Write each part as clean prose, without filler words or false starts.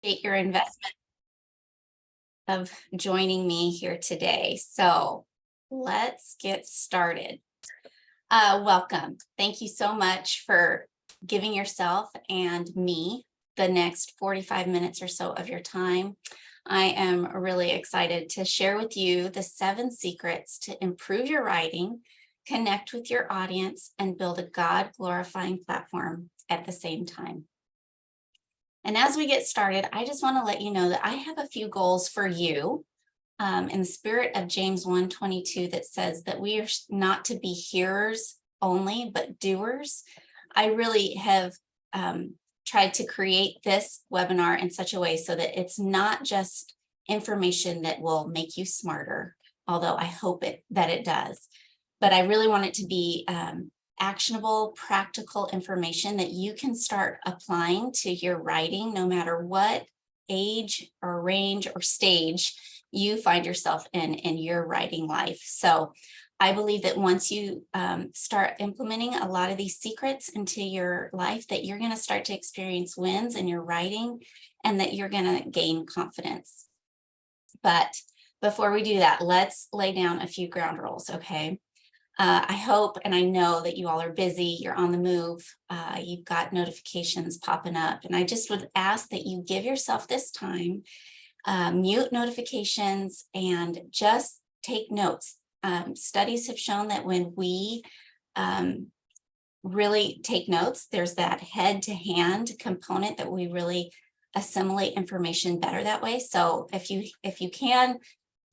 Appreciate your investment of joining me here today. So let's get started. Welcome. Thank you so much for giving yourself and me the next 45 minutes or so of your time. I am really excited to share with you the 7 secrets to improve your writing, connect with your audience, and build a God-glorifying platform at the same time. And as we get started, I just want to let you know that I have a few goals for you in the spirit of James 1:22 that says that we are not to be hearers only, but doers. I really have tried to create this webinar in such a way so that it's not just information that will make you smarter, although I hope that it does. But I really want it to be actionable, practical information that you can start applying to your writing, no matter what age or range or stage you find yourself in your writing life. So I believe that once you start implementing a lot of these secrets into your life, that you're going to start to experience wins in your writing and that you're going to gain confidence. But before we do that, let's lay down a few ground rules, okay? I hope and I know that you all are busy, you're on the move, you've got notifications popping up, and I just would ask that you give yourself this time, mute notifications, and just take notes. Studies have shown that when we really take notes, there's that head to hand component that we really assimilate information better that way. So if you can,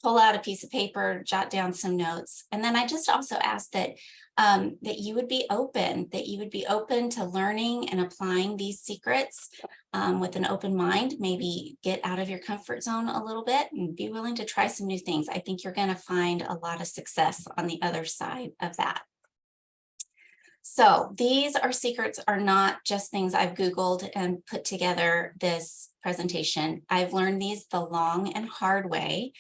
pull out a piece of paper, jot down some notes. And then I just also ask that that you would be open to learning and applying these secrets with an open mind. Maybe get out of your comfort zone a little bit and be willing to try some new things. I think you're going to find a lot of success on the other side of that. So these secrets are not just things I've Googled and put together this presentation. I've learned these the long and hard way.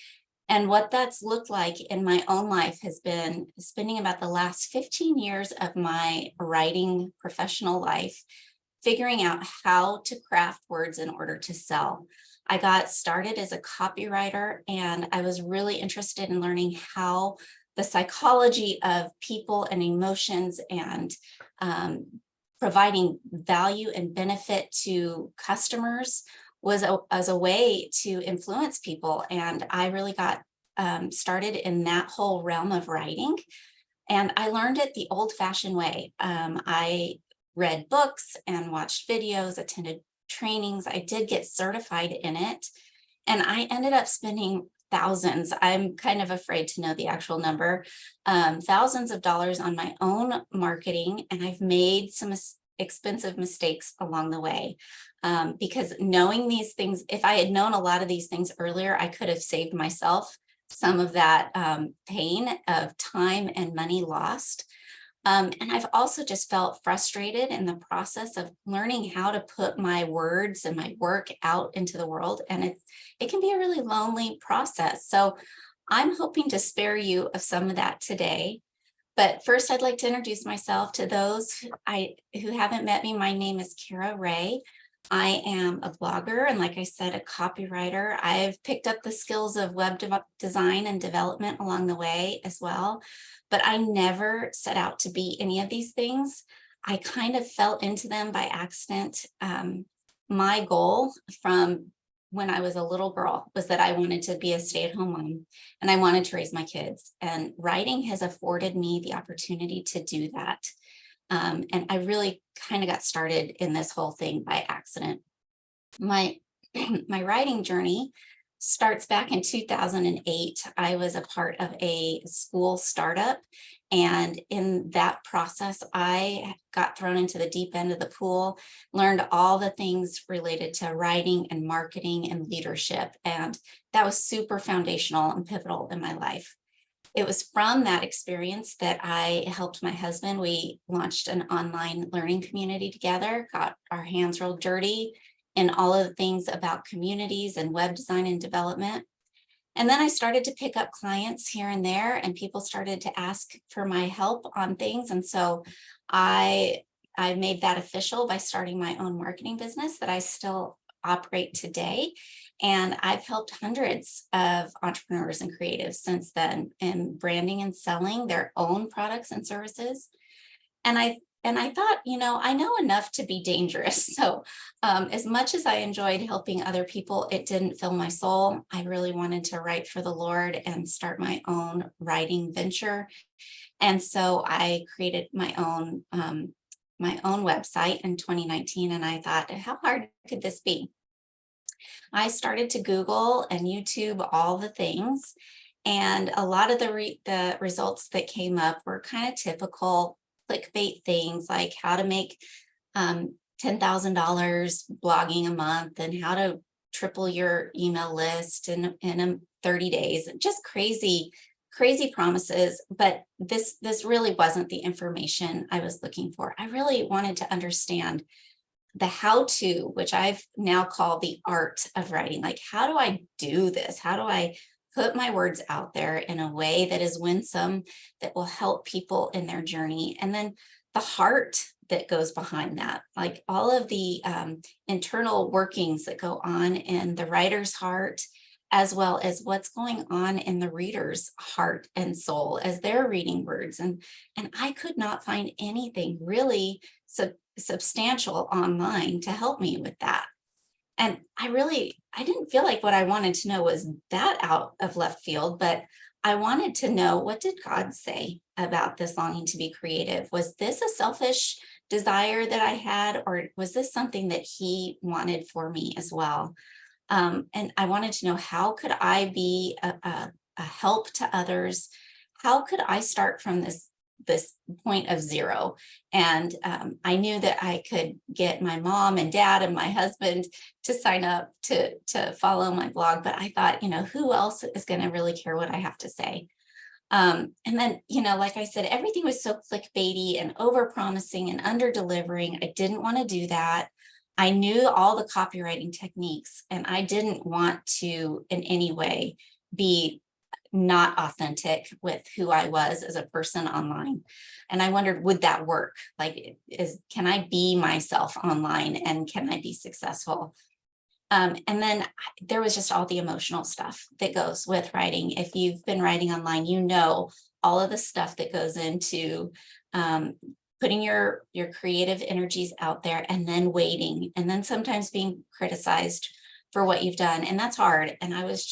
And what that's looked like in my own life has been spending about the last 15 years of my writing professional life, figuring out how to craft words in order to sell. I got started as a copywriter, and I was really interested in learning how the psychology of people and emotions and providing value and benefit to customers was as a way to influence people. And I really got started in that whole realm of writing. And I learned it the old-fashioned way. I read books and watched videos, attended trainings. I did get certified in it. And I ended up spending thousands, I'm kind of afraid to know the actual number, thousands of dollars on my own marketing. And I've made some expensive mistakes along the way. Because knowing these things, if I had known a lot of these things earlier, I could have saved myself some of that pain of time and money lost. And I've also just felt frustrated in the process of learning how to put my words and my work out into the world. And it can be a really lonely process. So I'm hoping to spare you of some of that today. But first, I'd like to introduce myself to those who haven't met me. My name is Kara Ray. I am a blogger and, like I said, a copywriter. I've picked up the skills of web design and development along the way as well, but I never set out to be any of these things. I kind of fell into them by accident. My goal from when I was a little girl was that I wanted to be a stay-at-home mom and I wanted to raise my kids. And writing has afforded me the opportunity to do that. And I really kind of got started in this whole thing by accident. My writing journey starts back in 2008. I was a part of a school startup. And in that process, I got thrown into the deep end of the pool, learned all the things related to writing and marketing and leadership. And that was super foundational and pivotal in my life. It was from that experience that I helped my husband. We launched an online learning community together, got our hands real dirty in all of the things about communities and web design and development. And then I started to pick up clients here and there, and people started to ask for my help on things. And so I made that official by starting my own marketing business that I still operate today. And I've helped hundreds of entrepreneurs and creatives since then in branding and selling their own products and services. And I thought, I know enough to be dangerous. So as much as I enjoyed helping other people, it didn't fill my soul. I really wanted to write for the Lord and start my own writing venture. And so I created my own website in 2019. And I thought, how hard could this be? I started to Google and YouTube all the things. And a lot of the results that came up were kind of typical clickbait things, like how to make $10,000 blogging a month and how to triple your email list in 30 days. Just crazy, crazy promises. But this really wasn't the information I was looking for. I really wanted to understand the how-to, which I've now called the art of writing. Like, how do I do this? How do I put my words out there in a way that is winsome, that will help people in their journey? And then the heart that goes behind that, like all of the internal workings that go on in the writer's heart, as well as what's going on in the reader's heart and soul as they're reading words. And I could not find anything really substantial online to help me with that. And I didn't feel like what I wanted to know was that out of left field, but I wanted to know, what did God say about this longing to be creative? Was this a selfish desire that I had, or was this something that He wanted for me as well? And I wanted to know, how could I be a help to others? How could I start from this point of zero? And I knew that I could get my mom and dad and my husband to sign up to follow my blog, but I thought, who else is going to really care what I have to say? And then, like I said, everything was so clickbaity and over promising and under delivering. I didn't want to do that. I knew all the copywriting techniques, and I didn't want to in any way be not authentic with who I was as a person online. And I wondered, would that work? Like, can I be myself online, and can I be successful? And then there was just all the emotional stuff that goes with writing. If you've been writing online, all of the stuff that goes into putting your creative energies out there, and then waiting, and then sometimes being criticized for what you've done. And that's hard. And I was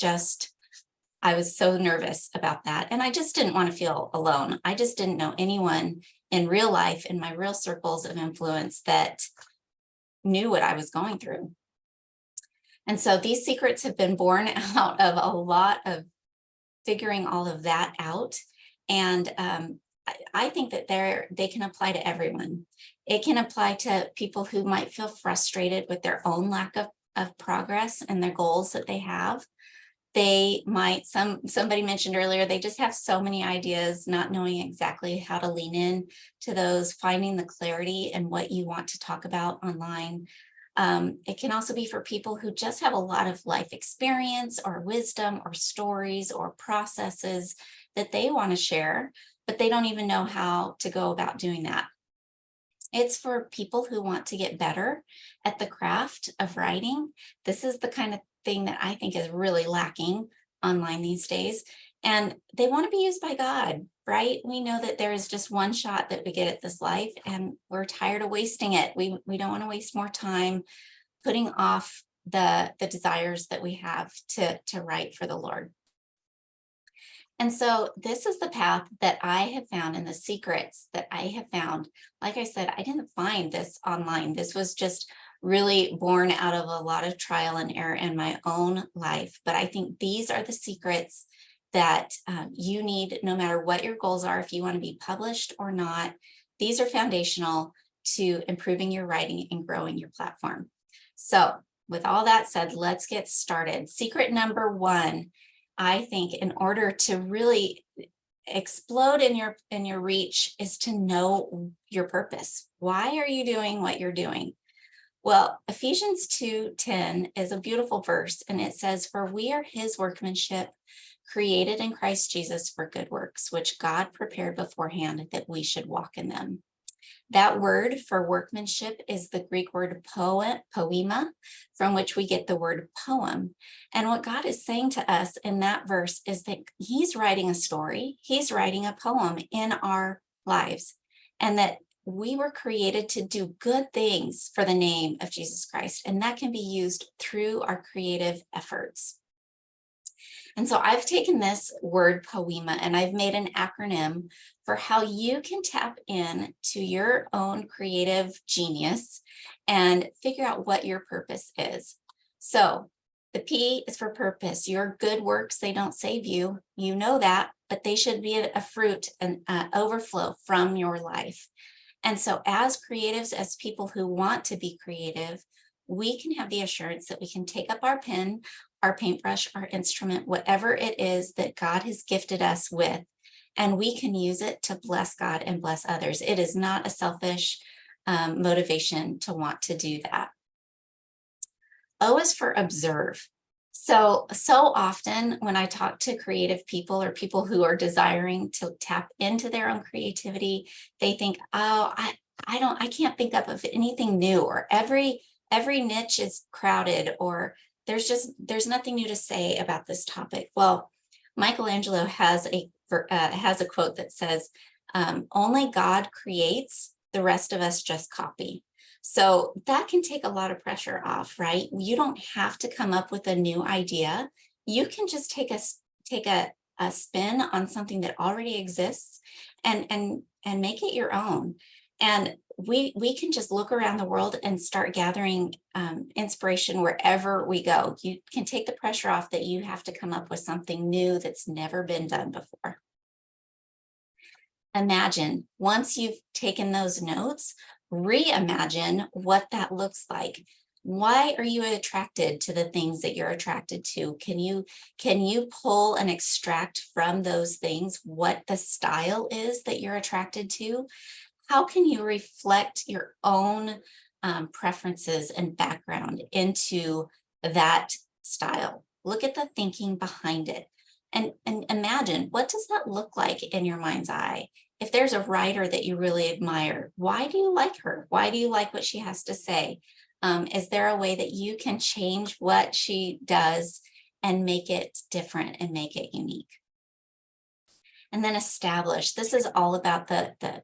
so nervous about that. And I just didn't want to feel alone. I just didn't know anyone in real life, in my real circles of influence, that knew what I was going through. And so these secrets have been born out of a lot of figuring all of that out. And I think that they can apply to everyone. It can apply to people who might feel frustrated with their own lack of progress and their goals that they have. They might, somebody mentioned earlier, they just have so many ideas, not knowing exactly how to lean in to those, finding the clarity in what you want to talk about online. It can also be for people who just have a lot of life experience or wisdom or stories or processes that they want to share, but they don't even know how to go about doing that. It's for people who want to get better at the craft of writing. This is the kind of thing that I think is really lacking online these days. And they want to be used by God, right? We know that there is just one shot that we get at this life, and we're tired of wasting it. We don't want to waste more time putting off the desires that we have to write for the Lord. And so this is the path that I have found, and the secrets that I have found. Like I said, I didn't find this online. This was just really born out of a lot of trial and error in my own life. But I think these are the secrets that you need, no matter what your goals are, if you want to be published or not. These are foundational to improving your writing and growing your platform. So with all that said, let's get started. Secret number one, I think, in order to really explode in your reach, is to know your purpose. Why are you doing what you're doing? Well, Ephesians 2:10 is a beautiful verse, and it says, "For we are His workmanship, created in Christ Jesus for good works, which God prepared beforehand that we should walk in them." That word for workmanship is the Greek word poema, from which we get the word poem. And what God is saying to us in that verse is that he's writing a story, he's writing a poem in our lives, and that we were created to do good things for the name of Jesus Christ, and that can be used through our creative efforts. And so I've taken this word poema and I've made an acronym for how you can tap in to your own creative genius and figure out what your purpose is. So the P is for purpose. Your good works, they don't save you. You know that, but they should be a fruit and overflow from your life. And so as creatives, as people who want to be creative, we can have the assurance that we can take up our pen, our paintbrush, our instrument, whatever it is that God has gifted us with, and we can use it to bless God and bless others. It is not a selfish motivation to want to do that. O is for observe. So often when I talk to creative people or people who are desiring to tap into their own creativity, they think, oh, I can't think up of anything new, or every niche is crowded, or there's nothing new to say about this topic. Well, Michelangelo has a quote that says, only God creates, the rest of us just copy. So that can take a lot of pressure off, right? You don't have to come up with a new idea. You can just take a spin on something that already exists and make it your own. And we can just look around the world and start gathering inspiration wherever we go. You can take the pressure off that you have to come up with something new that's never been done before. Imagine, once you've taken those notes, reimagine what that looks like. Why are you attracted to the things that you're attracted to? Can you pull and extract from those things what the style is that you're attracted to? How can you reflect your own preferences and background into that style? Look at the thinking behind it, and imagine, what does that look like in your mind's eye? If there's a writer that you really admire, why do you like her? Why do you like what she has to say? Is there a way that you can change what she does and make it different and make it unique? And then establish. This is all about the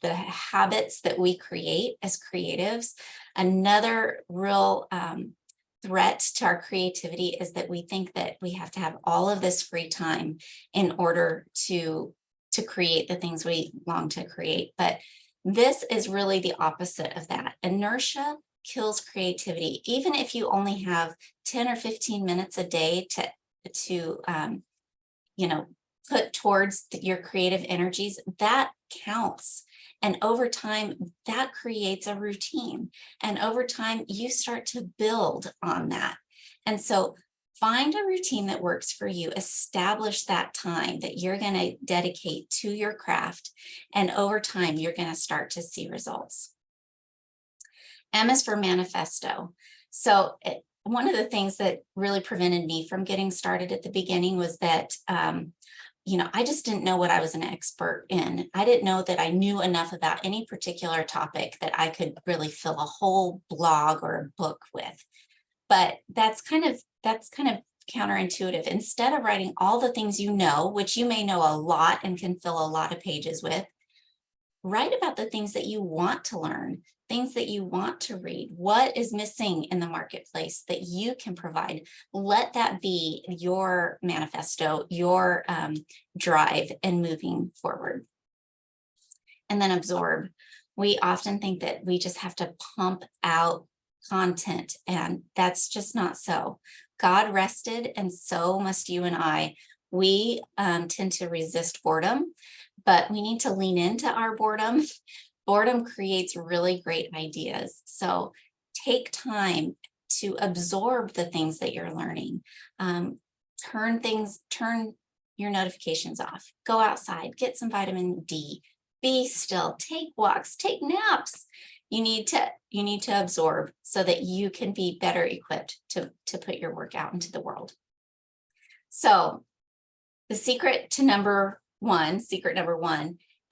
habits that we create as creatives. Another real threat to our creativity is that we think that we have to have all of this free time in order to create the things we long to create. But this is really the opposite of that. Inertia kills creativity. Even if you only have 10 or 15 minutes a day to put towards your creative energies, that counts. And over time, that creates a routine. And over time, you start to build on that. And so find a routine that works for you. Establish that time that you're going to dedicate to your craft. And over time, you're going to start to see results. M is for manifesto. So one of the things that really prevented me from getting started at the beginning was that I just didn't know what I was an expert in. I didn't know that I knew enough about any particular topic that I could really fill a whole blog or a book with. But that's kind of counterintuitive. Instead of writing all the things you know, which you may know a lot and can fill a lot of pages with, write about the things that you want to learn, things that you want to read. What is missing in the marketplace that you can provide? Let that be your manifesto, your drive in moving forward. And then absorb. We often think that we just have to pump out content, and that's just not so. God rested, and so must you and I. We tend to resist boredom, but we need to lean into our boredom. Boredom creates really great ideas. So take time to absorb the things that you're learning. Turn your notifications off. Go outside, get some vitamin D. Be still, take walks, take naps. You need to absorb so that you can be better equipped to put your work out into the world. So the secret number one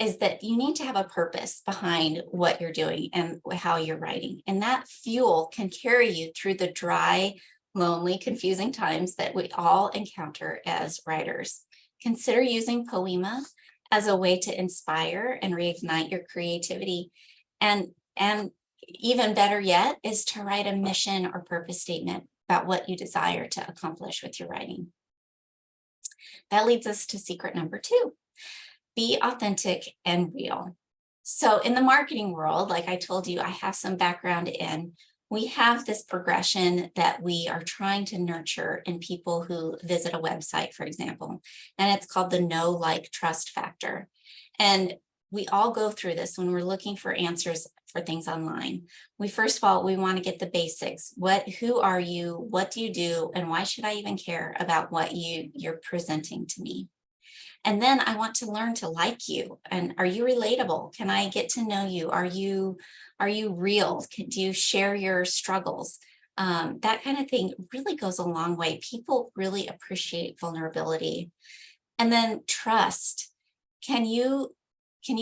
is that you need to have a purpose behind what you're doing and how you're writing. And that fuel can carry you through the dry, lonely, confusing times that we all encounter as writers. Consider using Poema as a way to inspire and reignite your creativity. And even better yet is to write a mission or purpose statement about what you desire to accomplish with your writing. That leads us to secret number 2. Be authentic and real. So in the marketing world, like I told you, I have some background in, we have this progression that we are trying to nurture in people who visit a website, for example, and it's called the know, like, trust factor. And we all go through this when we're looking for answers for things online. First of all, we want to get the basics. Who are you? What do you do? And why should I even care about what you're presenting to me? And then I want to learn to like you. And are you relatable? Can I get to know you? Are you real? Do you share your struggles? That kind of thing really goes a long way. People really appreciate vulnerability. And then trust. Can you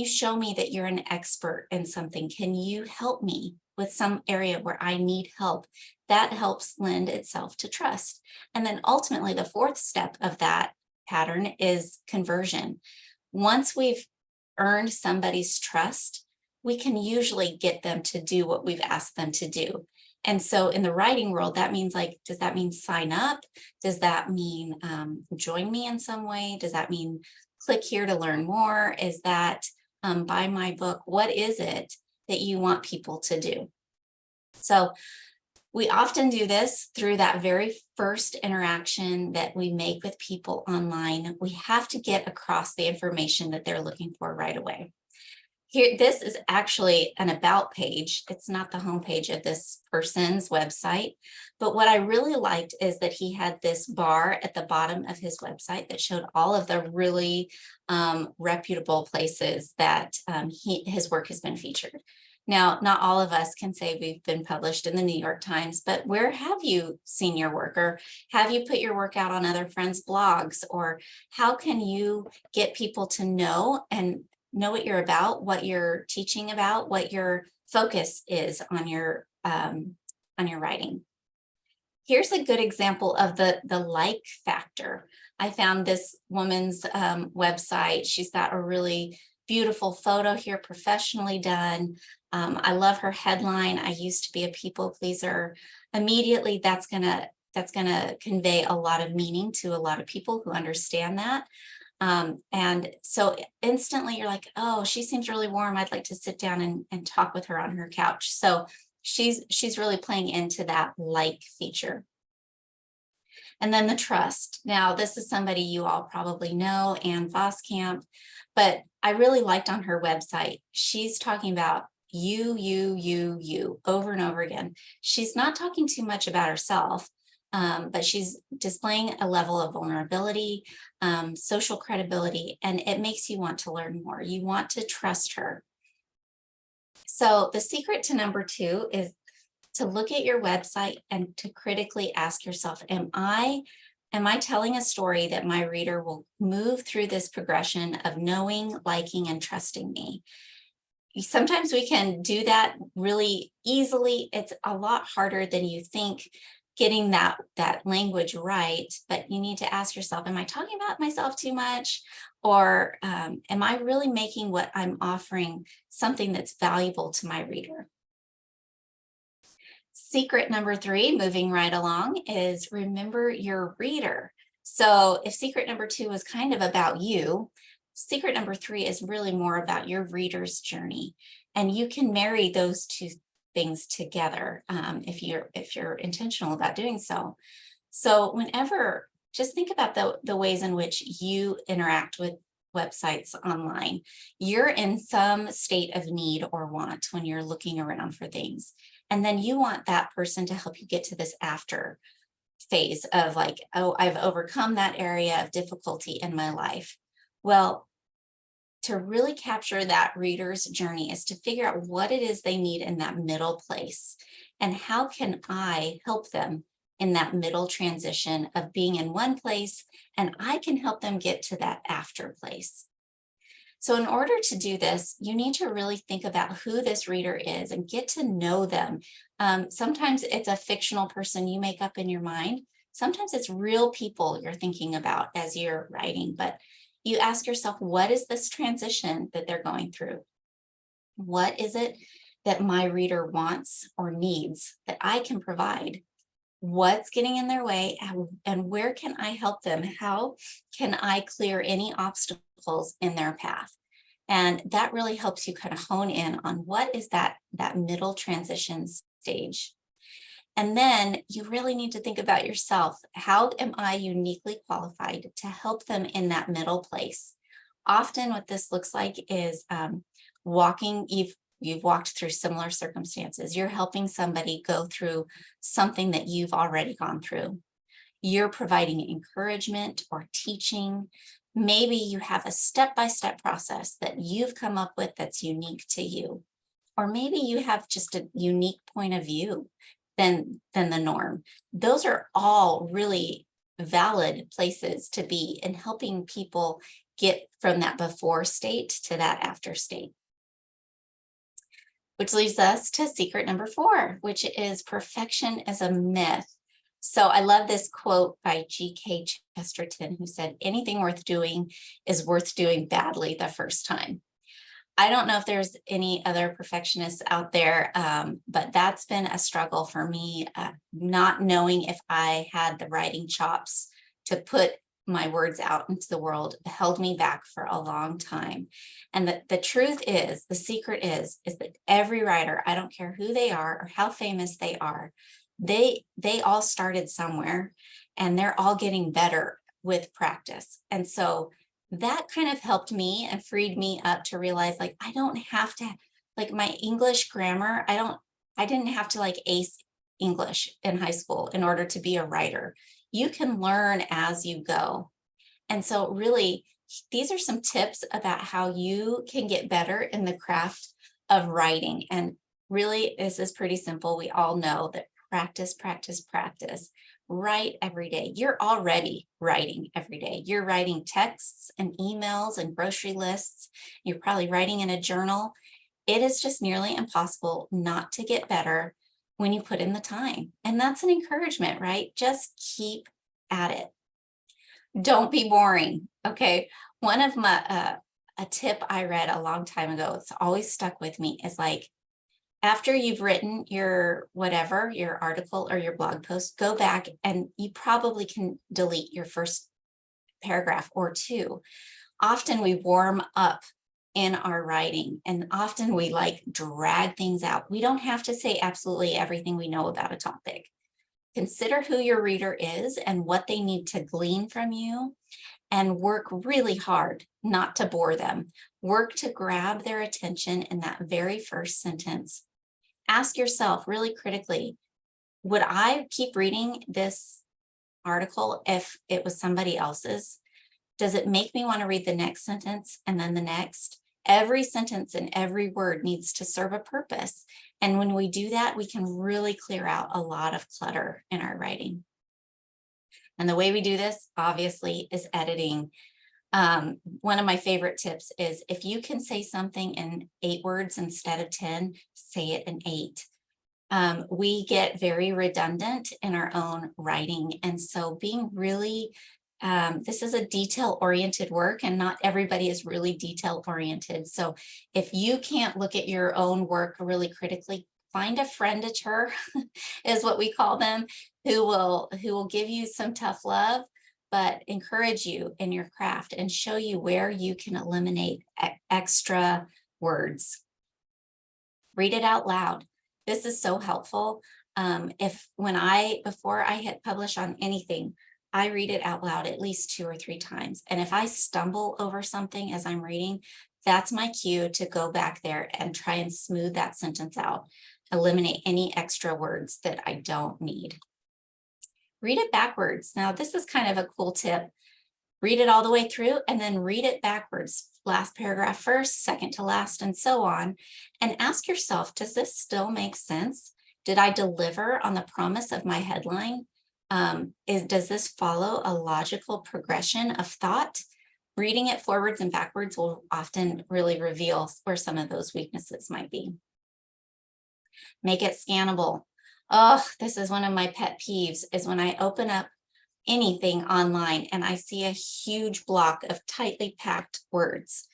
show me that you're an expert in something? Can you help me with some area where I need help? That helps lend itself to trust. And then ultimately, the 4th step of that pattern is conversion. Once we've earned somebody's trust, we can usually get them to do what we've asked them to do. And so in the writing world, that means, like, does that mean sign up? Does that mean join me in some way? Does that mean click here to learn more? Is that buy my book? What is it that you want people to do? So we often do this through that very first interaction that we make with people online. We have to get across the information that they're looking for right away. Here, this is actually an about page. It's not the homepage of this person's website, but what I really liked is that he had this bar at the bottom of his website that showed all of the really reputable places that his work has been featured. Now, not all of us can say we've been published in the New York Times, but where have you seen your work, or have you put your work out on other friends' blogs, or how can you get people to know what you're about, what you're teaching about, what your focus is on your writing? Here's a good example of the like factor. I found this woman's website. She's got a really beautiful photo here, professionally done. I love her headline. I used to be a people pleaser. Immediately, that's gonna convey a lot of meaning to a lot of people who understand that. And so instantly you're like, oh, she seems really warm. I'd like to sit down and talk with her on her couch. So she's really playing into that like feature. And then the trust. Now, this is somebody you all probably know, Ann Voskamp, but I really liked on her website, she's talking about you over and over again. She's not talking too much about herself, but she's displaying a level of vulnerability, social credibility, and it makes you want to learn more. You want to trust her. So the secret to number 2 is to look at your website and to critically ask yourself, am I telling a story that my reader will move through this progression of knowing, liking, and trusting me? Sometimes we can do that really easily. It's a lot harder than you think getting that language right, but you need to ask yourself, am I talking about myself too much? Or am I really making what I'm offering something that's valuable to my reader? Secret number 3, moving right along, is remember your reader. So if secret number 2 was kind of about you, secret number 3 is really more about your reader's journey. And you can marry those two things together if you're intentional about doing so. So just think about the ways in which you interact with websites online. You're in some state of need or want when you're looking around for things. And then you want that person to help you get to this after phase of like, oh, I've overcome that area of difficulty in my life. Well, to really capture that reader's journey is to figure out what it is they need in that middle place. And how can I help them in that middle transition of being in one place, and I can help them get to that after place. So in order to do this, you need to really think about who this reader is and get to know them. Sometimes it's a fictional person you make up in your mind. Sometimes it's real people you're thinking about as you're writing, but you ask yourself, what is this transition that they're going through? What is it that my reader wants or needs that I can provide? What's getting in their way, and where can I help them? How can I clear any obstacles in their path? And that really helps you kind of hone in on what is that middle transition stage. And then you really need to think about yourself. How am I uniquely qualified to help them in that middle place? Often what this looks like is walking, you've walked through similar circumstances. You're helping somebody go through something that you've already gone through. You're providing encouragement or teaching. Maybe you have a step-by-step process that you've come up with that's unique to you. Or maybe you have just a unique point of view than the norm. Those are all really valid places to be in helping people get from that before state to that after state. Which leads us to secret number 4, which is perfection is a myth. So I love this quote by G.K. Chesterton, who said, anything worth doing is worth doing badly the first time. I don't know if there's any other perfectionists out there, but that's been a struggle for me, not knowing if I had the writing chops to put my words out into the world held me back for a long time. And the truth is, the secret is that every writer, I don't care who they are or how famous they are, they all started somewhere, and they're all getting better with practice. And so that kind of helped me and freed me up to realize, like, I don't have to, like, my English grammar, I didn't have to like ace English in high school in order to be a writer. You can learn as you go. And so really, these are some tips about how you can get better in the craft of writing. And really, this is pretty simple. We all know that practice, practice, practice. Write every day. You're already writing every day. You're writing texts and emails and grocery lists. You're probably writing in a journal. It is just nearly impossible not to get better when you put in the time. And that's an encouragement, right? Just keep at it. Don't be boring. Okay. One of my, a tip I read a long time ago, it's always stuck with me, is like, after you've written your whatever, your article or your blog post, go back and you probably can delete your first paragraph or two. Often we warm up in our writing, and often we like drag things out. We don't have to say absolutely everything we know about a topic. Consider who your reader is and what they need to glean from you, and work really hard not to bore them. Work to grab their attention in that very first sentence. Ask yourself really critically, would I keep reading this article if it was somebody else's? Does it make me want to read the next sentence and then the next? Every sentence and every word needs to serve a purpose. And when we do that, we can really clear out a lot of clutter in our writing. And the way we do this, obviously, is editing. One of my favorite tips is, if you can say something in 8 words instead of 10, say it in 8. We get very redundant in our own writing. And so being really, this is a detail-oriented work, and not everybody is really detail-oriented. So if you can't look at your own work really critically, find a friendator, is what we call them, who will give you some tough love, but encourage you in your craft and show you where you can eliminate extra words. Read it out loud. This is so helpful. Before I hit publish on anything, I read it out loud at least 2 or 3 times. And if I stumble over something as I'm reading, that's my cue to go back there and try and smooth that sentence out, eliminate any extra words that I don't need. Read it backwards. Now, this is kind of a cool tip. Read it all the way through and then read it backwards. Last paragraph first, second to last, and so on. And ask yourself, does this still make sense? Did I deliver on the promise of my headline? Does this follow a logical progression of thought? Reading it forwards and backwards will often really reveal where some of those weaknesses might be. Make it scannable. Oh, this is one of my pet peeves, is when I open up anything online and I see a huge block of tightly packed words.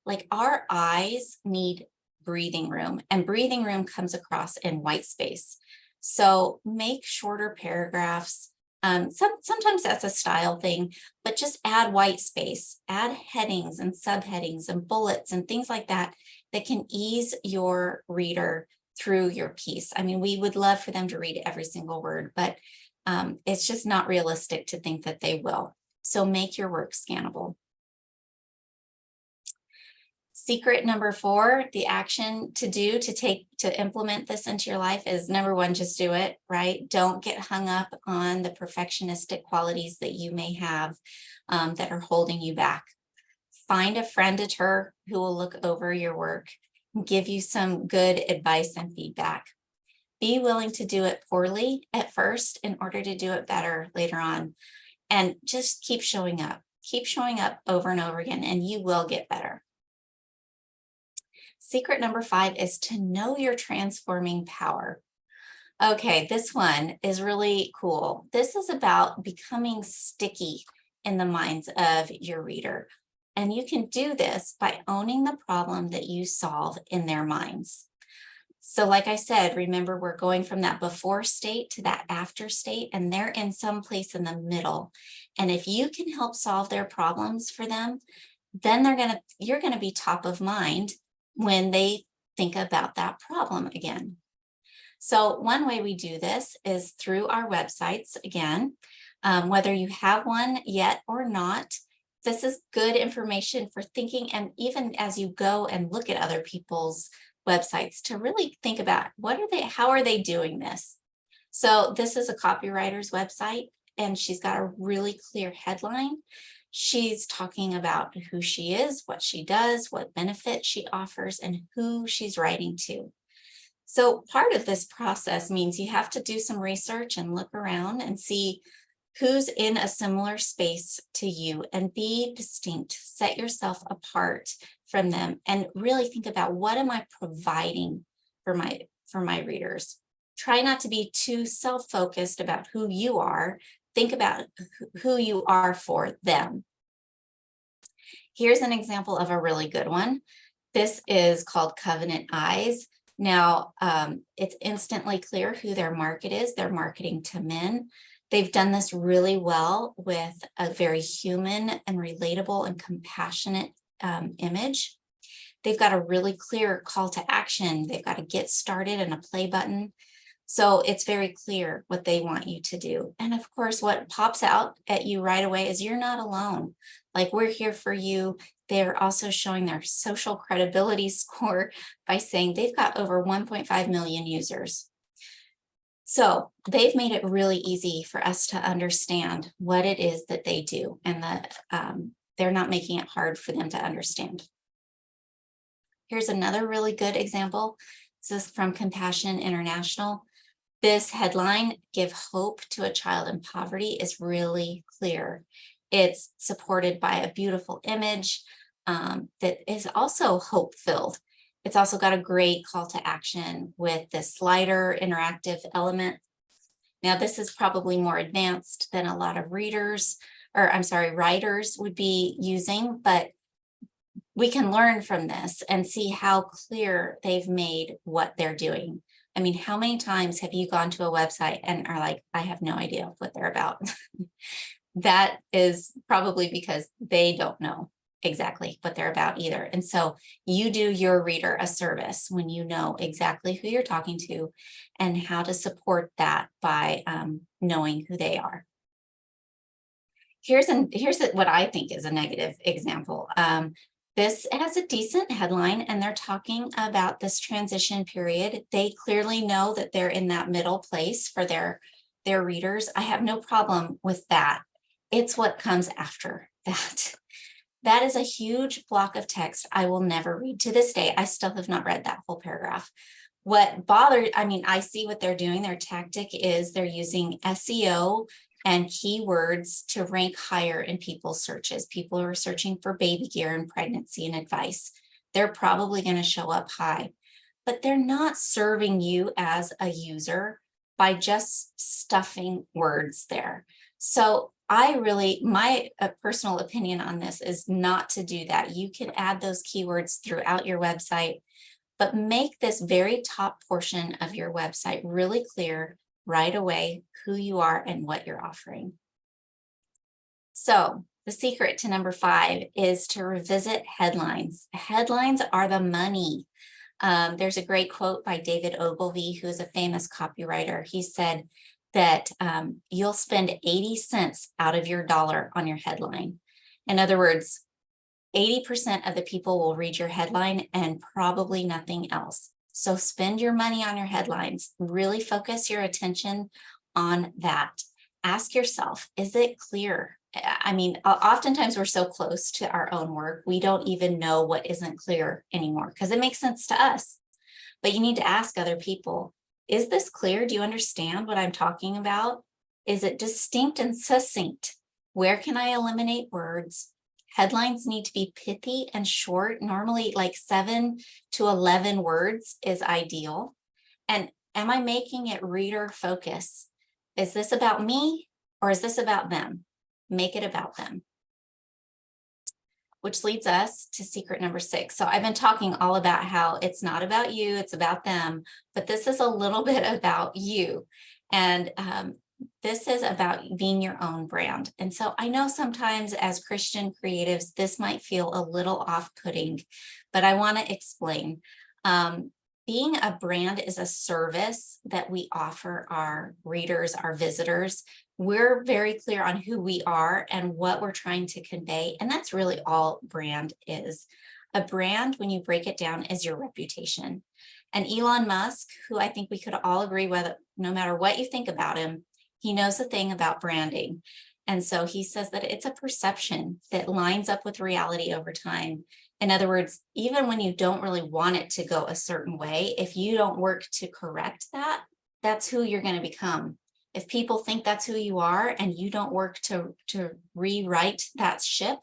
Like, our eyes need breathing room, and breathing room comes across in white space. So make shorter paragraphs. Sometimes that's a style thing, but just add white space, add headings and subheadings and bullets and things like that that can ease your reader through your piece. I mean, we would love for them to read every single word, but it's just not realistic to think that they will. So make your work scannable. Secret number 4, the action to do to implement this into your life is, number 1, just do it, right? Don't get hung up on the perfectionistic qualities that you may have that are holding you back. Find a frienditor who will look over your work, give you some good advice and feedback. Be willing to do it poorly at first in order to do it better later on. And just keep showing up. Keep showing up over and over again, and you will get better. Secret number 5 is to know your transforming power. Okay, this one is really cool. This is about becoming sticky in the minds of your reader. And you can do this by owning the problem that you solve in their minds. So like I said, remember, we're going from that before state to that after state, and they're in some place in the middle. And if you can help solve their problems for them, then you're going to be top of mind when they think about that problem again. So one way we do this is through our websites. Again, whether you have one yet or not, this is good information for thinking, and even as you go and look at other people's websites, to really think about how are they doing this? So this is a copywriter's website, and she's got a really clear headline. She's talking about who she is, what she does, what benefits she offers, and who she's writing to. So part of this process means you have to do some research and look around and see who's in a similar space to you, and be distinct. Set yourself apart from them and really think about, what am I providing for my readers? Try not to be too self-focused about who you are. Think about who you are for them. Here's an example of a really good one. This is called Covenant Eyes. Now, it's instantly clear who their market is. They're marketing to men. They've done this really well with a very human and relatable and compassionate image. They've got a really clear call to action. They've got a get started and a play button. So it's very clear what they want you to do. And of course, what pops out at you right away is, you're not alone. Like, we're here for you. They're also showing their social credibility score by saying they've got over 1.5 million users. So they've made it really easy for us to understand what it is that they do, and that they're not making it hard for them to understand. Here's another really good example. This is from Compassion International. This headline, "Give Hope to a Child in Poverty," is really clear. It's supported by a beautiful image that is also hope-filled. It's also got a great call to action with this slider interactive element. Now, this is probably more advanced than a lot of writers would be using, but we can learn from this and see how clear they've made what they're doing. I mean, how many times have you gone to a website and are like, I have no idea what they're about? That is probably because they don't know exactly what they're about either. And so you do your reader a service when you know exactly who you're talking to and how to support that by knowing who they are. Here's what I think is a negative example. This has a decent headline, and they're talking about this transition period. They clearly know that they're in that middle place for their readers. I have no problem with that. It's what comes after that. That is a huge block of text I will never read. To this day, I still have not read that whole paragraph. I see what they're doing. Their tactic is they're using SEO and keywords to rank higher in people's searches. People who are searching for baby gear and pregnancy and advice, they're probably going to show up high, but they're not serving you as a user by just stuffing words there. So my personal opinion on this is not to do that. You can add those keywords throughout your website, but make this very top portion of your website really clear right away who you are and what you're offering. So the secret to number 5 is to revisit headlines. Headlines are the money. There's a great quote by David Ogilvy, who is a famous copywriter. He said that you'll spend 80 cents out of your dollar on your headline. In other words, 80% of the people will read your headline and probably nothing else. So spend your money on your headlines. Really focus your attention on that. Ask yourself, is it clear? I mean, oftentimes we're so close to our own work, we don't even know what isn't clear anymore because it makes sense to us. But you need to ask other people, is this clear? Do you understand what I'm talking about? Is it distinct and succinct? Where can I eliminate words? Headlines need to be pithy and short. Normally like 7 to 11 words is ideal. And am I making it reader focus? Is this about me or is this about them? Make it about them. Which leads us to secret number 6. So I've been talking all about how it's not about you, it's about them, but this is a little bit about you. And this is about being your own brand. And so I know sometimes as Christian creatives, this might feel a little off-putting, but I want to explain. Being a brand is a service that we offer our readers, our visitors. We're very clear on who we are and what we're trying to convey. And that's really all brand is. A brand, when you break it down, is your reputation. And Elon Musk, who I think we could all agree with, no matter what you think about him, he knows a thing about branding. And so he says that it's a perception that lines up with reality over time. In other words, even when you don't really want it to go a certain way, if you don't work to correct that, that's who you're going to become. If people think that's who you are and you don't work to rewrite that ship,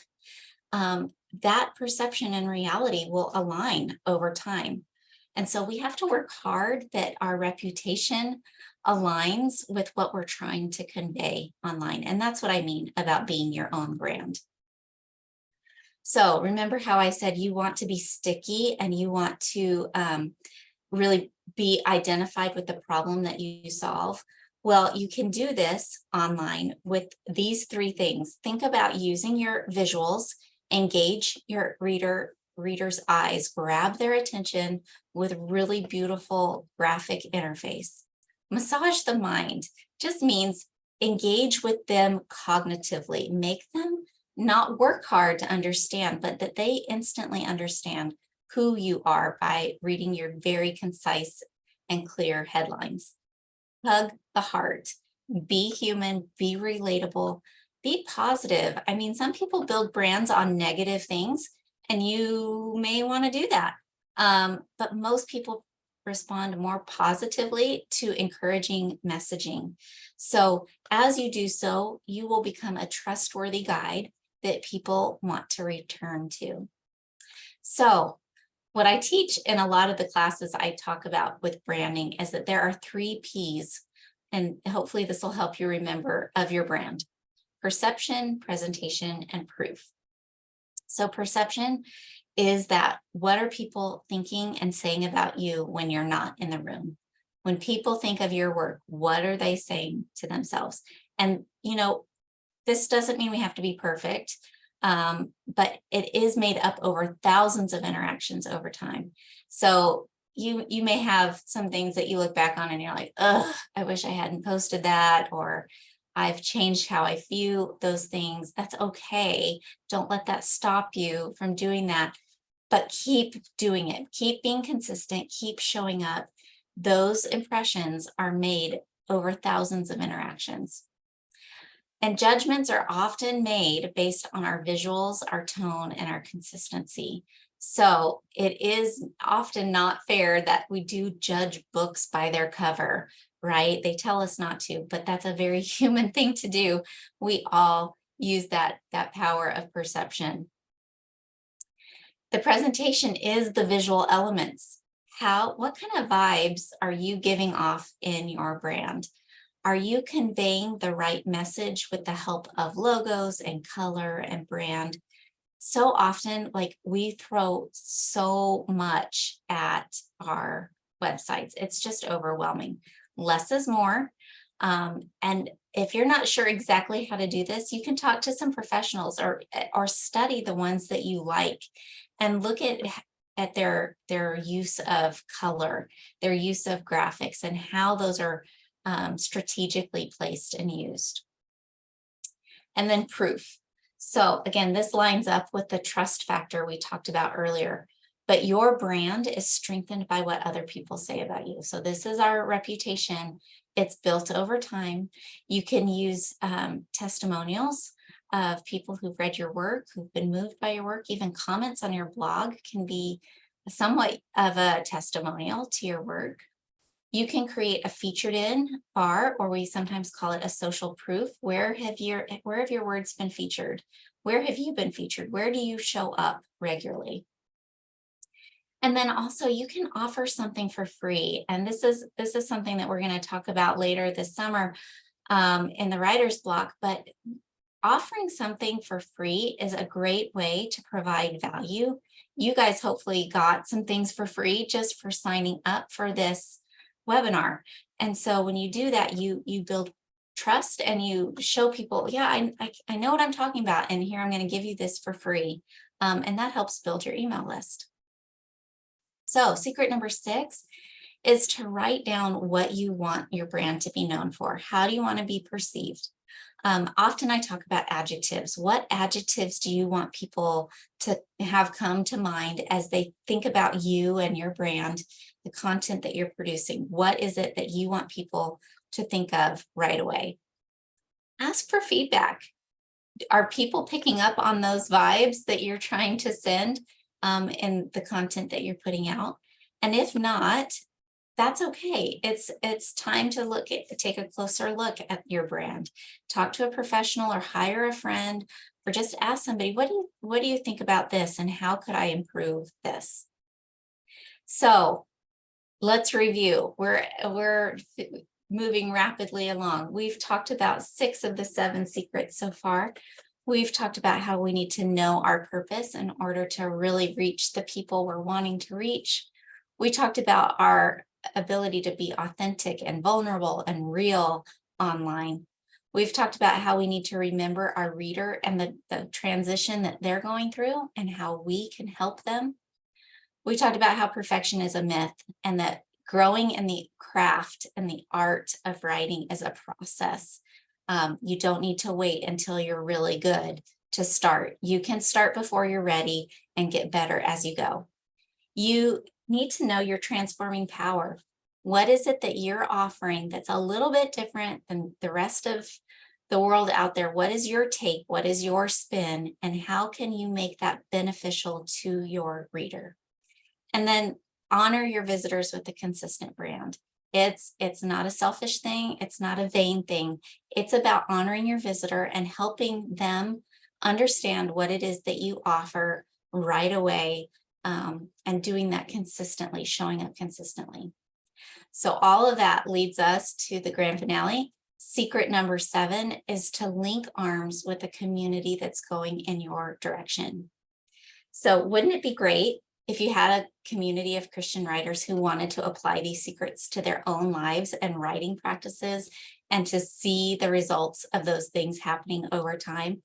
that perception and reality will align over time. And so we have to work hard that our reputation aligns with what we're trying to convey online. And that's what I mean about being your own brand. So remember how I said you want to be sticky and you want to really be identified with the problem that you solve. Well, you can do this online with these 3 things. Think about using your visuals, engage your reader's eyes, grab their attention with really beautiful graphic interface. Massage the mind just means engage with them cognitively, make them not work hard to understand, but that they instantly understand who you are by reading your very concise and clear headlines. Hug the heart, be human, be relatable, be positive. I mean, some people build brands on negative things, and you may want to do that. But most people respond more positively to encouraging messaging. So as you do so, you will become a trustworthy guide that people want to return to. So what I teach in a lot of the classes I talk about with branding is that there are 3 P's, and hopefully this will help you remember, of your brand: perception, presentation, and proof. So perception is that what are people thinking and saying about you when you're not in the room? When people think of your work, what are they saying to themselves? And, this doesn't mean we have to be perfect, but it is made up over thousands of interactions over time. So you may have some things that you look back on and you're like, ugh, I wish I hadn't posted that, or I've changed how I view those things. That's okay. Don't let that stop you from doing that, but keep doing it. Keep being consistent, keep showing up. Those impressions are made over thousands of interactions. And judgments are often made based on our visuals, our tone, and our consistency. So it is often not fair that we do judge books by their cover. right? They tell us not to, but that's a very human thing to do. We all use that power of perception. The presentation is the visual elements. What kind of vibes are you giving off in your brand? Are you conveying the right message with the help of logos and color and brand? So often, like, we throw so much at our websites. It's just overwhelming. Less is more. And if you're not sure exactly how to do this, you can talk to some professionals or study the ones that you like and look at their use of color, their use of graphics, and how those are strategically placed and used. And then proof. So again, this lines up with the trust factor we talked about earlier, but your brand is strengthened by what other people say about you. So this is our reputation. It's built over time. You can use testimonials of people who've read your work, who've been moved by your work. Even comments on your blog can be somewhat of a testimonial to your work. You can create a featured in bar, or we sometimes call it a social proof. Where have your words been featured? Where have you been featured? Where do you show up regularly? And then also you can offer something for free. And this is something that we're going to talk about later this summer in the writer's block. But offering something for free is a great way to provide value. You guys hopefully got some things for free just for signing up for this webinar. And so when you do that, you build trust and you show people, yeah, I know what I'm talking about, and here I'm going to give you this for free. And that helps build your email list. So secret number 6 is to write down what you want your brand to be known for. How do you want to be perceived? Often I talk about adjectives. What adjectives do you want people to have come to mind as they think about you and your brand, the content that you're producing? What is it that you want people to think of right away? Ask for feedback. Are people picking up on those vibes that you're trying to send in the content that you're putting out? And if not, that's okay. It's time to take a closer look at your brand. Talk to a professional or hire a friend, or just ask somebody, what do you think about this, and how could I improve this? So let's review. We're moving rapidly along. We've talked about 6 of the 7 secrets so far. We've talked about how we need to know our purpose in order to really reach the people we're wanting to reach. We talked about our ability to be authentic and vulnerable and real online. We've talked about how we need to remember our reader and the transition that they're going through and how we can help them. We talked about how perfection is a myth, and that growing in the craft and the art of writing is a process. You don't need to wait until you're really good to start. You can start before you're ready and get better as you go. You need to know your transforming power. What is it that you're offering that's a little bit different than the rest of the world out there? What is your take? What is your spin? And how can you make that beneficial to your reader? And then honor your visitors with a consistent brand. It's not a selfish thing. It's not a vain thing. It's about honoring your visitor and helping them understand what it is that you offer right away, and doing that consistently, showing up consistently. So all of that leads us to the grand finale. Secret number 7 is to link arms with a community that's going in your direction. So wouldn't it be great if you had a community of Christian writers who wanted to apply these secrets to their own lives and writing practices, and to see the results of those things happening over time?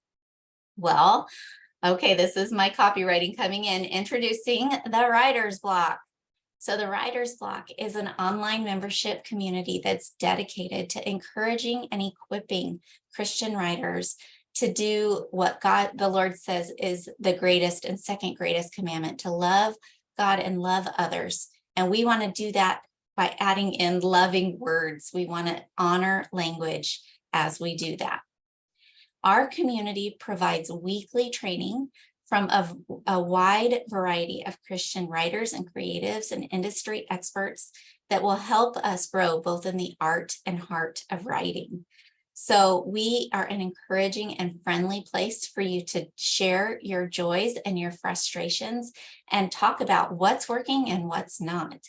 Well, okay, this is my copywriting coming in, introducing the Writer's Block. So the Writer's Block is an online membership community that's dedicated to encouraging and equipping Christian writers to do what God, the Lord, says is the greatest and second greatest commandment: to love God and love others. And we want to do that by adding in loving words. We want to honor language as we do that. Our community provides weekly training from a wide variety of Christian writers and creatives and industry experts that will help us grow both in the art and heart of writing. So we are an encouraging and friendly place for you to share your joys and your frustrations and talk about what's working and what's not.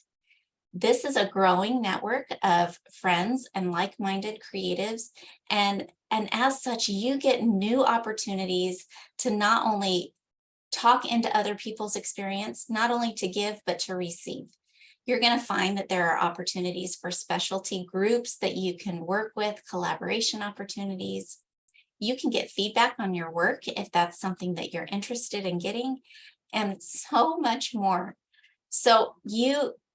This is a growing network of friends and like-minded creatives. And as such, you get new opportunities to not only talk into other people's experience, not only to give, but to receive. You're going to find that there are opportunities for specialty groups that you can work with, collaboration opportunities. You can get feedback on your work if that's something that you're interested in getting, and so much more. So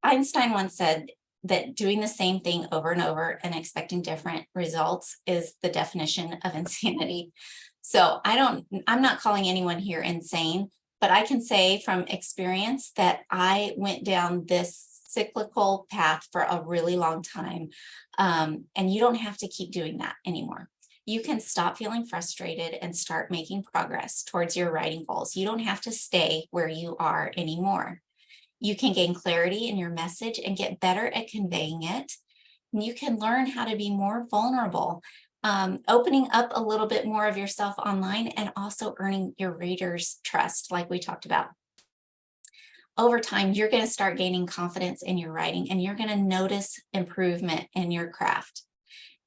Einstein once said that doing the same thing over and over and expecting different results is the definition of insanity. So I'm not calling anyone here insane, but I can say from experience that I went down this cyclical path for a really long time. And you don't have to keep doing that anymore. You can stop feeling frustrated and start making progress towards your writing goals. You don't have to stay where you are anymore. You can gain clarity in your message and get better at conveying it. And you can learn how to be more vulnerable, opening up a little bit more of yourself online, and also earning your readers' trust, like we talked about. Over time, you're going to start gaining confidence in your writing, and you're going to notice improvement in your craft.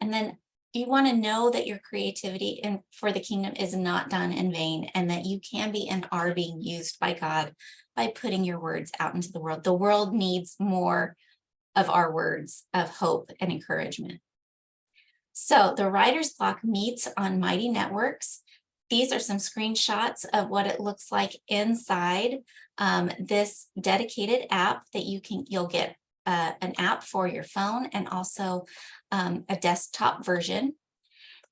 And then you want to know that your creativity for the kingdom is not done in vain, and that you can be and are being used by God by putting your words out into the world. The world needs more of our words of hope and encouragement. So the writer's block meets on Mighty Networks. These are some screenshots of what it looks like inside this dedicated app that you'll get an app for your phone, and also a desktop version.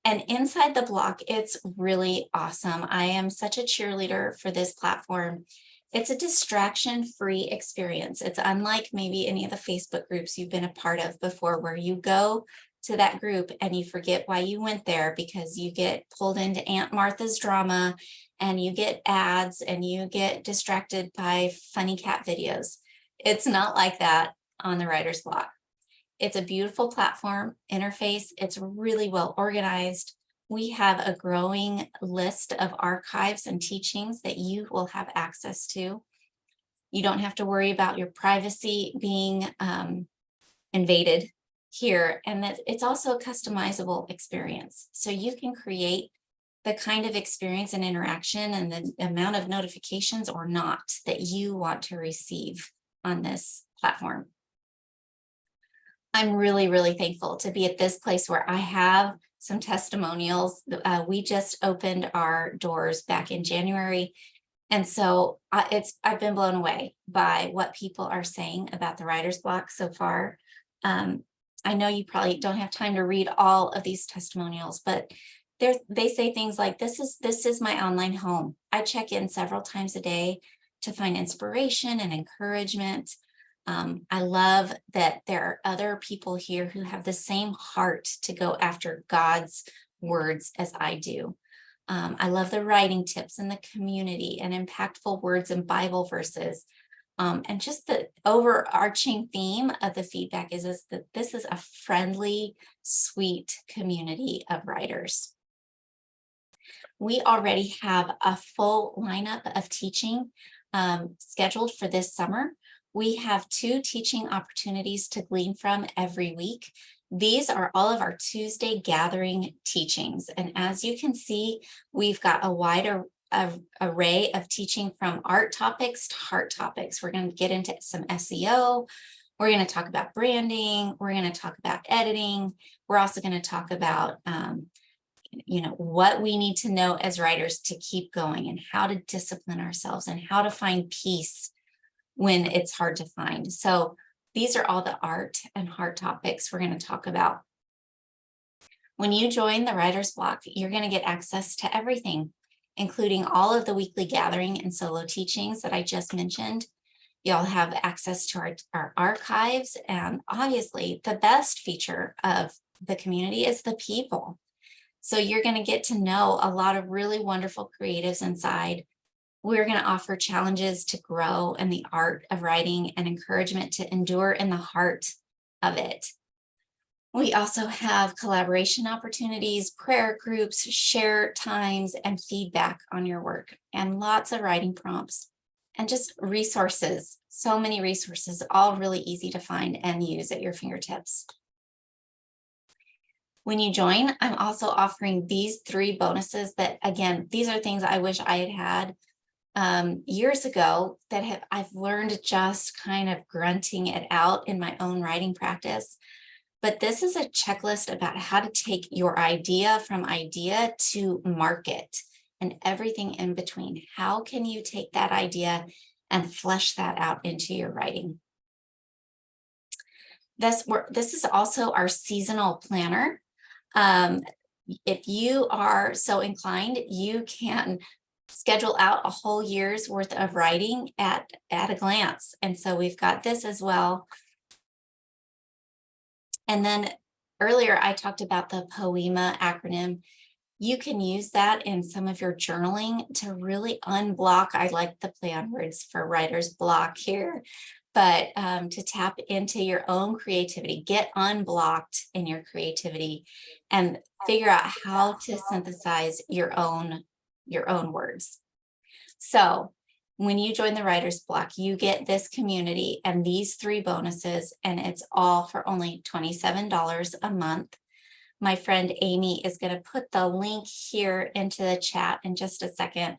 And inside the block, it's really awesome. I am such a cheerleader for this platform. It's a distraction-free experience. It's unlike maybe any of the Facebook groups you've been a part of before, where you go to that group and you forget why you went there because you get pulled into Aunt Martha's drama and you get ads and you get distracted by funny cat videos. It's not like that on the writer's block. It's a beautiful platform interface. It's really well organized. We have a growing list of archives and teachings that you will have access to. You don't have to worry about your privacy being invaded here, and that it's also a customizable experience. So you can create the kind of experience and interaction and the amount of notifications or not that you want to receive on this platform. I'm really, really thankful to be at this place where I have some testimonials. We just opened our doors back in January. And so I've been blown away by what people are saying about the writer's block so far. I know you probably don't have time to read all of these testimonials, but they say things like, this is my online home. I check in several times a day to find inspiration and encouragement. I love that there are other people here who have the same heart to go after God's words as I do. I love the writing tips in the community and impactful words and Bible verses. And just the overarching theme of the feedback is that this is a friendly, sweet community of writers. We already have a full lineup of teaching scheduled for this summer. We have 2 teaching opportunities to glean from every week. These are all of our Tuesday gathering teachings. And as you can see, we've got a wider array of teaching from art topics to heart topics. We're going to get into some SEO. We're going to talk about branding. We're going to talk about editing. We're also going to talk about what we need to know as writers to keep going, and how to discipline ourselves, and how to find peace when it's hard to find. So these are all the art and heart topics we're going to talk about. When you join the writer's block, you're going to get access to everything, including all of the weekly gathering and solo teachings that I just mentioned. You'll have access to our archives, and obviously the best feature of the community is the people. So you're going to get to know a lot of really wonderful creatives inside. We're going to offer challenges to grow in the art of writing and encouragement to endure in the heart of it. We also have collaboration opportunities, prayer groups, share times, and feedback on your work, and lots of writing prompts and just resources. So many resources, all really easy to find and use at your fingertips. When you join, I'm also offering these 3 bonuses that, again, these are things I wish I had years ago that I've learned just kind of grunting it out in my own writing practice. But this is a checklist about how to take your idea from idea to market and everything in between. How can you take that idea and flesh that out into your writing? This is also our seasonal planner. If you are so inclined, you can schedule out a whole year's worth of writing at a glance. And so we've got this as well. And then earlier I talked about the POEMA acronym. You can use that in some of your journaling to really unblock. I like the play on words for writer's block here, but to tap into your own creativity, get unblocked in your creativity and figure out how to synthesize your own words. So when you join the writer's block, you get this community and these 3 bonuses, and it's all for only $27 a month. My friend Amy is going to put the link here into the chat in just a second.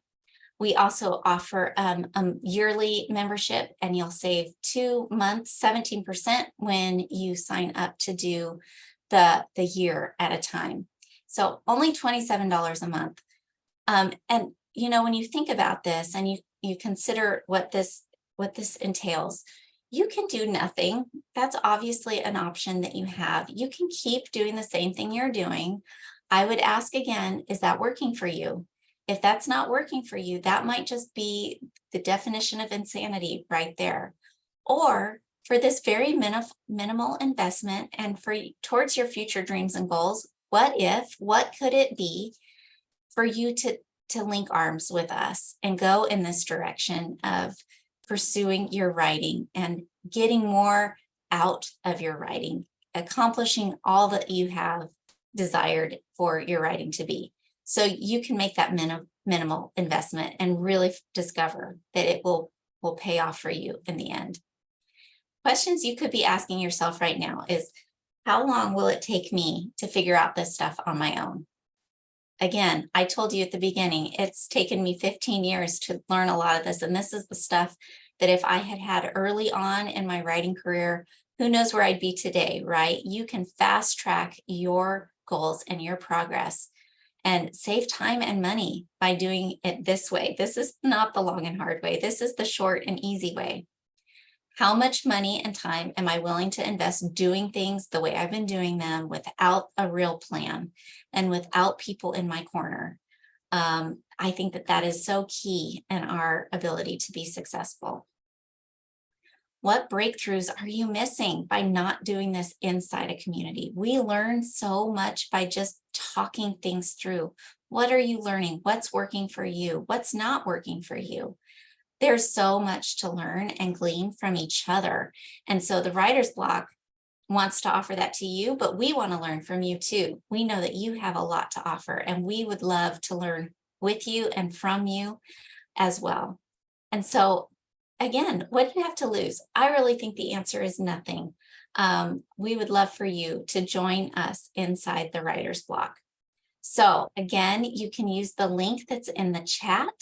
We also offer a yearly membership, and you'll save 2 months, 17% when you sign up to do the year at a time. So only $27 a month. And when you think about this and you consider what this entails, you can do nothing. That's obviously an option that you have. You can keep doing the same thing you're doing. I would ask again, is that working for you? If that's not working for you, that might just be the definition of insanity right there. Or for this very minimal investment and towards your future dreams and goals, what could it be for you to link arms with us and go in this direction of pursuing your writing and getting more out of your writing, accomplishing all that you have desired for your writing to be. So you can make that minimal investment and really discover that it will pay off for you in the end. Questions you could be asking yourself right now is, how long will it take me to figure out this stuff on my own? Again, I told you at the beginning, it's taken me 15 years to learn a lot of this. And this is the stuff that if I had early on in my writing career, who knows where I'd be today, right? You can fast track your goals and your progress and save time and money by doing it this way. This is not the long and hard way. This is the short and easy way. How much money and time am I willing to invest doing things the way I've been doing them without a real plan and without people in my corner? I think that is so key in our ability to be successful. What breakthroughs are you missing by not doing this inside a community? We learn so much by just talking things through. What are you learning? What's working for you? What's not working for you? There's so much to learn and glean from each other. And so the writer's block wants to offer that to you, but we want to learn from you too. We know that you have a lot to offer, and we would love to learn with you and from you as well. And so again, what do you have to lose? I really think the answer is nothing. We would love for you to join us inside the writer's block. So again, you can use the link that's in the chat.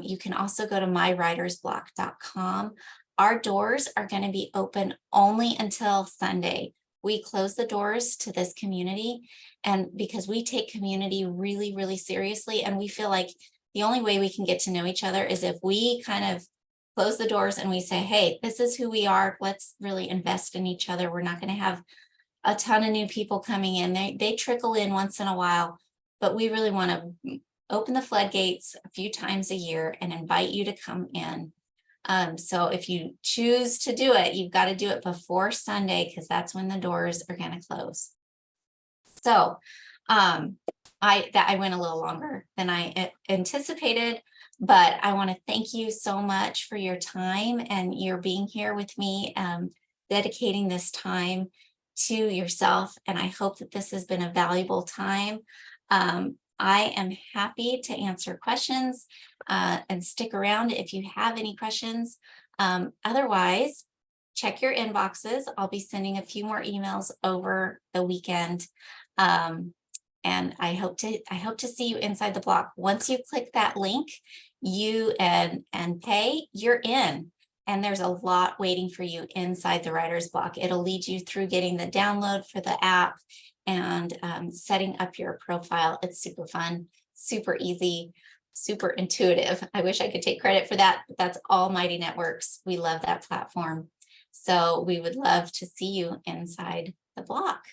You can also go to mywritersblock.com. Our doors are going to be open only until Sunday. We close the doors to this community, and because we take community really, really seriously, and we feel like the only way we can get to know each other is if we kind of close the doors and we say, hey, this is who we are. Let's really invest in each other. We're not going to have a ton of new people coming in. They trickle in once in a while, but we really want to open the floodgates a few times a year and invite you to come in. So if you choose to do it, you've got to do it before Sunday, because that's when the doors are going to close. So I went a little longer than I anticipated. But I want to thank you so much for your time and your being here with me, dedicating this time to yourself. And I hope that this has been a valuable time. I am happy to answer questions and stick around if you have any questions. Otherwise, check your inboxes. I'll be sending a few more emails over the weekend. Um, and I hope to see you inside the block. Once you click that link, you and pay, you're in. And there's a lot waiting for you inside the writer's block. It'll lead you through getting the download for the app and setting up your profile. It's super fun, super easy, super intuitive. I wish I could take credit for that, but that's all Mighty Networks. We love that platform. So we would love to see you inside the block.